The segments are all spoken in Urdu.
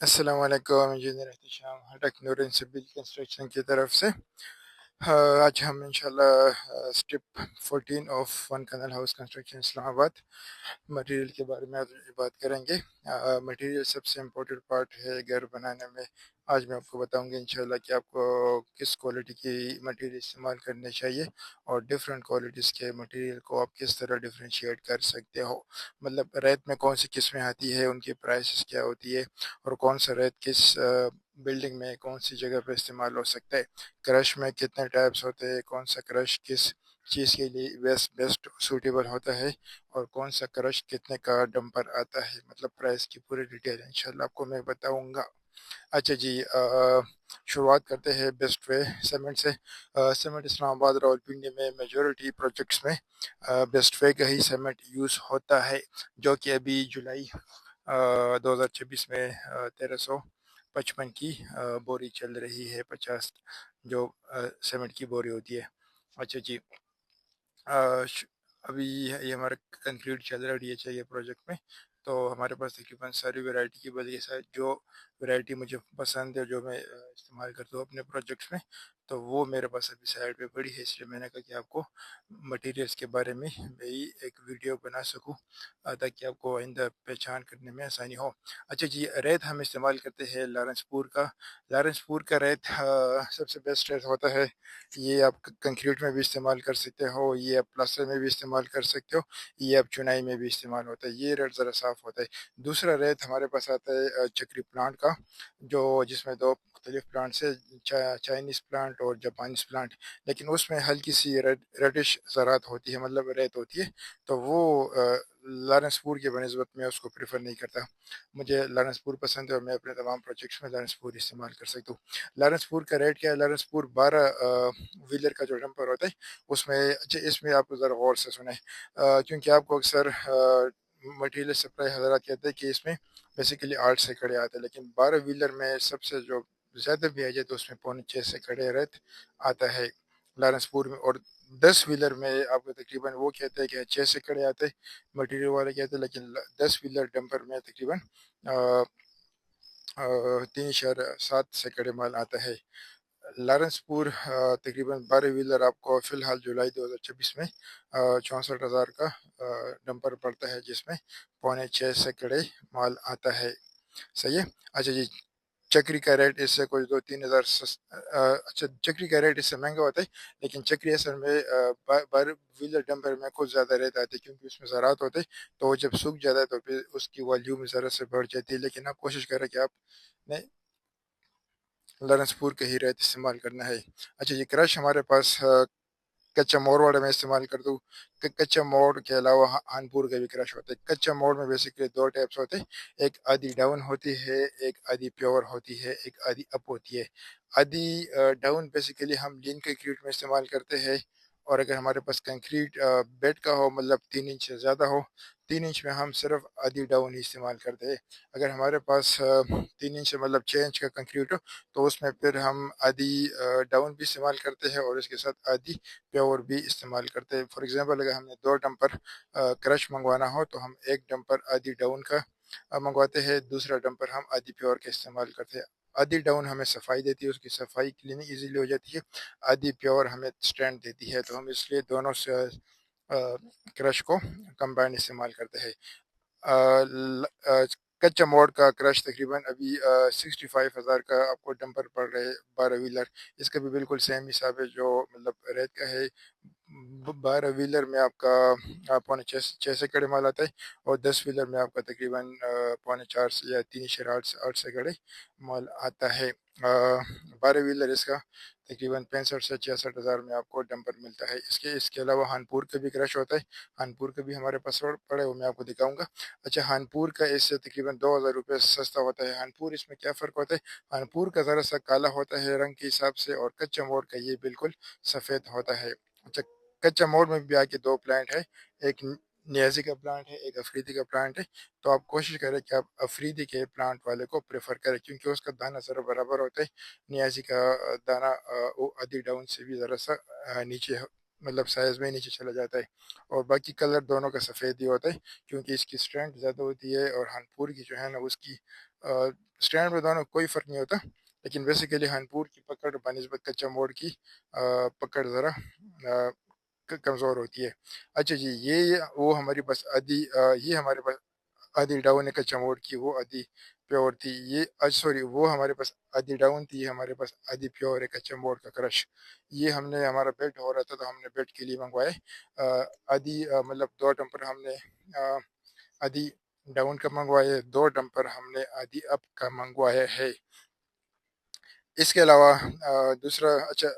السلام علیکم انجینئر احتشام ہٹک نورین سبل کنسٹرکشن کی طرف سے آج ہم انشاءاللہ step 14 of one kanal house construction Islamabad material کے بارے میں آج بات کریں گے۔ مٹیریل سب سے امپورٹنٹ پارٹ ہے گھر بنانے میں۔ آج میں آپ کو بتاؤں گا انشاءاللہ کہ آپ کو کس کوالٹی کی مٹیریل استعمال کرنے چاہیے اور ڈیفرنٹ کوالٹیز کے مٹیریل کو آپ کس طرح ڈفرینشیٹ کر سکتے ہو۔ مطلب ریت میں کون سی قسمیں آتی ہے، ان کی پرائسز کیا ہوتی ہے، اور کون سا ریت کس بلڈنگ میں کون سی جگہ پہ استعمال ہو سکتا ہے، کرش میں کتنے ٹائپس ہوتے ہیں، کون سا کرش کس چیز کے لیے بیسٹ سوٹیبل ہوتا ہے، اور کون سا کرش کتنے کا ڈمپر آتا ہے۔ مطلب پرائس کی پوری ڈیٹیل انشاءاللہ آپ کو میں بتاؤں گا۔ اچھا جی، شروعات کرتے ہیں بیسٹ وے سیمنٹ سے۔ سیمنٹ اسلام آباد راولپنڈی میں میجورٹی پروجیکٹس میں بیسٹ وے کا ہی سیمنٹ یوز ہوتا ہے، جو کہ ابھی جولائی 2026 میں 1355 کی بوری چل رہی ہے، 50 جو سیمنٹ کی بوری ہوتی ہے۔ اچھا جی، ابھی یہ ہمارا کنکریٹ چل رہا ہے یہ پروجیکٹ میں، تو ہمارے پاس تقریباً ساری ورائٹی کی وجہ سے جو ورائٹی مجھے پسند ہے، جو میں استعمال کرتا ہوں اپنے پروجیکٹس میں، تو وہ میرے پاس ابھی سائڈ پہ پڑی ہے، اس لیے میں نے کہا کہ آپ کو مٹیریلس کے بارے میں بھی ایک ویڈیو بنا سکوں تاکہ آپ کو آئندہ پہچان کرنے میں آسانی ہو۔ اچھا جی، ریت ہم استعمال کرتے ہیں لارنس پور کا۔ لارنس پور کا ریت سب سے بیسٹ ریت ہوتا ہے۔ یہ آپ کنکریٹ میں بھی استعمال کر سکتے ہو، یہ آپ پلاسٹر میں بھی استعمال کر سکتے ہو، یہ آپ چنائی میں بھی استعمال ہوتا ہے۔ یہ ریت ذرا صاف ہوتا ہے۔ دوسرا ریت ہمارے پاس آتا ہے چکری پلانٹ کا، جس میں دو مختلف پلانٹس ہے، چائنیز پلانٹ اور جاپانیز پلانٹ، لیکن اس میں ہلکی سی ریڈش زراعت ہوتی ہے، مطلب ریت ہوتی ہے، تو وہ لارنس پور کے بنسبت میں اس کو پریفر نہیں کرتا۔ مجھے لارنس پور پسند ہے اور میں اپنے تمام پروجیکٹس میں لارنس پور استعمال کر سکتا ہوں۔ لارنس پور کا ریٹ کیا ہے؟ لارنس پور 12 ویلر کا جو ڈمپر ہوتا ہے اس میں، اچھا اس میں آپ کو ذرا غور سے سنیں، کیونکہ آپ کو اکثر مٹیریل سپلائی حضرات کہتے ہیں کہ اس میں بیسیکلی 8 سے کڑے آتے ہیں، لیکن 12 ویلر میں سب سے جو زیادہ بھی آ جائے تو اس میں 5.6 سے کڑے ریت آتا ہے لارنس پور میں، اور 10 ویلر میں آپ کو تقریباً وہ کہتے ہیں کہ 6 سے کڑے آتے ہیں مٹیریل والے کہتے ہیں، لیکن 10 ویلر ڈمپر میں تقریباً 3.7 سے کڑے مال آتا ہے۔ لارنس پور تقریباً 12 ویلر آپ کو فی الحال جولائی 2026 میں 64,000 کا ڈمپر پڑتا ہے، جس میں 5.6 سے کڑے مال آتا ہے۔ صحیح ہے۔ اچھا جی، چکری کا ریٹ اس سے کچھ 2-3 ہزار اچھا چکری کا ریٹ اس سے مہنگا ہوتا ہے، لیکن چکری اصل میں 12 ویلر ڈمپر میں کچھ زیادہ ریٹ آتی ہے، کیونکہ اس میں زراعت ہوتے ہے، تو وہ جب سوکھ جاتا ہے تو پھر اس کی والیوم ذرا سے بڑھ جاتی ہے، لیکن آپ کوشش کریں کہ آپ نے لارنس پور کے ہی ریت استعمال کرنا ہے۔ اچھا یہ کرش ہمارے پاس کچا موڑ والا میں استعمال کرتا ہوں۔ کچا موڑ کے علاوہ ہانپور کا بھی کرش ہوتا ہے۔ کچا موڑ میں بیسیکلی 2 ٹائپس ہوتے ہیں، ایک آدھی ڈاؤن ہوتی ہے، ایک آدھی پیور ہوتی ہے، ایک آدھی اپ ہوتی ہے۔ آدھی ڈاؤن بیسیکلی ہم لین کنکریٹ میں استعمال کرتے ہیں، اور اگر ہمارے پاس کنکریٹ بیڈ کا ہو، مطلب 3 انچ سے زیادہ ہو، 3 انچ میں ہم صرف آدھی ڈاؤن ہی استعمال کرتے ہیں۔ اگر ہمارے پاس 3 انچ سے مطلب 6 انچ کا کنکریٹ ہو تو اس میں پھر ہم آدھی ڈاؤن بھی استعمال کرتے ہیں، اور اس کے ساتھ آدھی پیور بھی استعمال کرتے ہیں۔ فار ایگزامپل اگر ہم نے 2 ڈمپر کرش منگوانا ہو تو ہم ایک ڈمپر آدھی ڈاؤن کا منگواتے ہیں، دوسرا ڈمپر ہم آدھی پیور کا استعمال کرتے ہیں۔ آدھی ڈاؤن ہمیں صفائی دیتی ہے، اس کی صفائی کلیننگ ایزیلی ہو جاتی ہے، آدھی پیور ہمیں سٹینڈ دیتی ہے، تو ہم اس لیے دونوں سے کرش کو کمبائنڈ استعمال کرتے ہیں۔ کچا موڑ کا کرش تقریباً ابھی 65,000 کا آپ کو ڈمپر پڑ رہے 12 ویلر، اس کا بھی بالکل سیم حساب ہے جو مطلب ریت کا ہے۔ 12 ویلر میں آپ کا 6.5 سے کڑے مال آتا ہے، اور 10 ویلر میں آپ کا تقریباً 4.5 سے یا 3.8 سے کڑے مال آتا ہے۔ 12 ویلر اس کا تقریباً 65 سے 66,000 میں آپ کو ڈمپر ملتا ہے۔ اس کے علاوہ ہانپور کا بھی کرش ہوتا ہے، ہانپور کا بھی ہمارے پاس پڑے، وہ میں آپ کو دکھاؤں گا۔ اچھا ہانپور کا اس سے تقریباً 2,000 روپے سستا ہوتا ہے۔ ہانپور اس میں کیا فرق ہوتا ہے؟ ہانپور کا ذرا سا کالا ہوتا ہے رنگ کے حساب سے، اور کچا موڑ کا یہ بالکل سفید ہوتا ہے۔ اچھا کچا موڑ میں بھی آگے 2 پلانٹ ہے، ایک نیازی کا پلانٹ ہے، ایک افریدی کا پلانٹ ہے، تو آپ کوشش کریں کہ آپ افریدی کے پلانٹ والے کو پریفر کریں، کیونکہ اس کا دانہ ذرا برابر ہوتا ہے۔ نیازی کا دانہ وہ آدھی ڈاؤن سے بھی ذرا سا نیچے مطلب سائز میں نیچے چلا جاتا ہے، اور باقی کلر دونوں کا سفید ہی ہوتا ہے، کیونکہ اس کی اسٹرینتھ زیادہ ہوتی ہے، اور ہانپور کی جو ہے نا اس کی اسٹینڈ میں دونوں کوئی فرق نہیں ہوتا، لیکن بیسیکلی ہانپور کی پکڑ بنسبت کچا موڑ کی پکڑ ذرا کمزور ہوتی ہے۔ اچھا جی، یہ وہ ہماری بس آدھی یہ ہمارے پاس آدھی ڈاؤن ہے کچا موڑ کی، وہ آدھی پیور تھی۔ یہ سوری، وہ ہمارے پاس آدھی ڈاؤن تھی، یہ ہمارے پاس آدھی پیور ہے کچا موڑ کا کرش۔ یہ ہم نے ہمارا بیٹ ہو رہا تھا تو ہم نے بیٹ کے لیے منگوائے آدھی مطلب 2 ڈمپر ہم نے آدھی ڈاؤن کا منگوائے، 2 ڈمپر ہم نے آدھی اپ کا منگوایا ہے۔ اس کے علاوہ دوسرا اچھا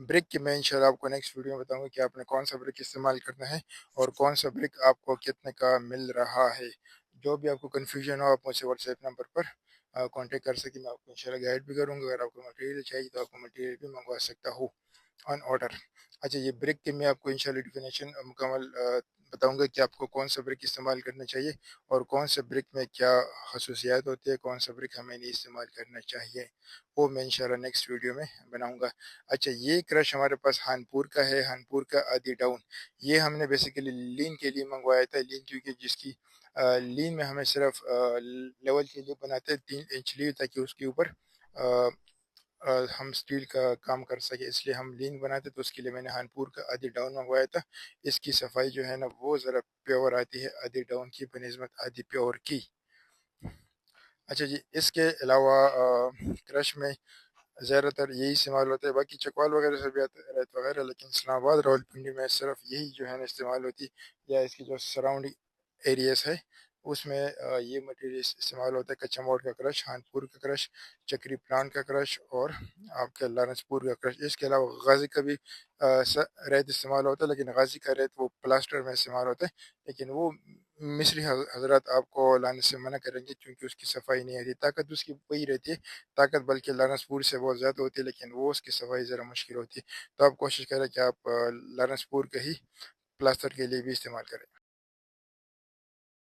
بریک کی میں انشاءاللہ آپ کو نیکسٹ ویڈیو میں بتاؤں گا کہ آپ نے کون سا بریک استعمال کرنا ہے اور کون سا بریک آپ کو کتنے کا مل رہا ہے۔ جو بھی آپ کو کنفیوژن ہو آپ مجھ سے واٹس ایپ نمبر پر کانٹیکٹ کر سکیں، میں آپ کو انشاءاللہ گائیڈ بھی کروں گا۔ اگر آپ کو مٹیریل چاہیے تو آپ کو مٹیریل بھی منگوا سکتا ہوں آن آرڈر۔ اچھا، یہ بریک کی میں آپ کو انشاءاللہ ڈیفینیشن مکمل بتاؤں گا کہ آپ کو کون سا بریک استعمال کرنا چاہیے اور کون سے بریک میں کیا خصوصیات ہوتی ہے، کون سا بریک ہمیں نہیں استعمال کرنا چاہیے، وہ میں انشاءاللہ نیکسٹ ویڈیو میں بناؤں گا۔ اچھا، یہ کرش ہمارے پاس ہانپور کا ہے، ہانپور کا آدھی ڈاؤن۔ یہ ہم نے بیسیکلی لین کے لیے منگوایا تھا، لین کیونکہ جس کی لین میں ہمیں صرف لیول کے لیے بناتے 3 انچ لی تاکہ اس کے اوپر ہم سٹیل کا کام کر سکے، اس لیے ہم لین بناتے، تو اس کے لیے میں نے ہانپور کا آدھی ڈاؤن منگوایا تھا۔ اس کی صفائی جو ہے نا وہ ذرا پیور آتی ہے آدھی ڈاؤن کی بنسبت آدھی پیور کی۔ اچھا جی، اس کے علاوہ کرش میں زیادہ تر یہی استعمال ہوتا ہے، باقی چکوال وغیرہ سے بھی آتا ہے ریت وغیرہ، لیکن اسلام آباد راول پنڈی میں صرف یہی جو ہے نا استعمال ہوتی، یا اس کی جو سراؤنڈنگ ایریاز ہے اس میں یہ مٹیریل استعمال ہوتا ہے۔ کچا موڑ کا کرش، ہانپور کا کرش، چکری پلان کا کرش اور آپ کے لارنس پور کا کرش۔ اس کے علاوہ غازی کا بھی ریت استعمال ہوتا ہے، لیکن غازی کا ریت وہ پلاسٹر میں استعمال ہوتا ہے، لیکن وہ مصری حضرات آپ کو لانے سے منع کریں گے کیونکہ اس کی صفائی نہیں آتی، طاقت اس کی وہی رہتی ہے طاقت، بلکہ لارنس پور سے بہت زیادہ ہوتی ہے، لیکن وہ اس کی صفائی ذرا مشکل ہوتی ہے۔ تو آپ کوشش کریں کہ آپ لارنس پور کے ہی پلاسٹر کے لیے بھی استعمال کریں۔